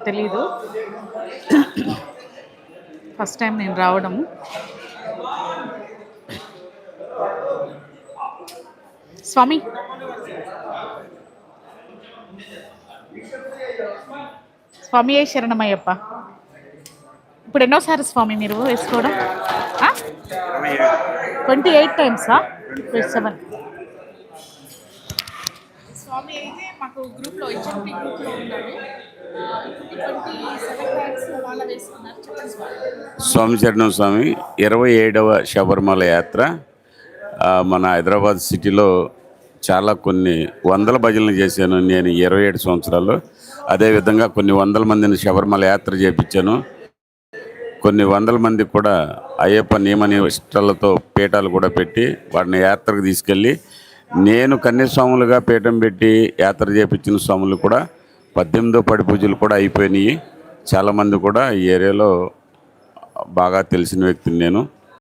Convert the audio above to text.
తెలీదు. First time నేను రావడం. స్వామి స్వామి ఏ శరణమయ్యప్ప. ఇప్పుడు ఎన్నోసారి స్వామి మీరు వేసుకోవడం? 28 టైమ్సా? 27. స్వామి అయితే మాకు గ్రూప్లో హెచ్ఎంపీ గ్రూప్లో ఉన్నాడు. స్వామి చరణం స్వామి 27వ శబరిమల యాత్ర మన హైదరాబాద్ సిటీలో కొన్ని వందల భజనలు చేశాను నేను 27 సంవత్సరాల్లో. అదేవిధంగా కొన్ని వందల మందిని శబరిమల యాత్ర చేయించాను. కొన్ని వందల మంది కూడా అయ్యప్ప నియమ నిష్టలతో పీఠాలు కూడా పెట్టి వాటిని యాత్రకు తీసుకెళ్ళి నేను కన్యాస్వాములుగా పీఠం పెట్టి యాత్ర చేయించిన స్వాములు కూడా 18వ పడి పూజలు కూడా అయిపోయినాయి. చాలామంది కూడా ఈ ఏరియాలో బాగా తెలిసిన వ్యక్తిని నేను.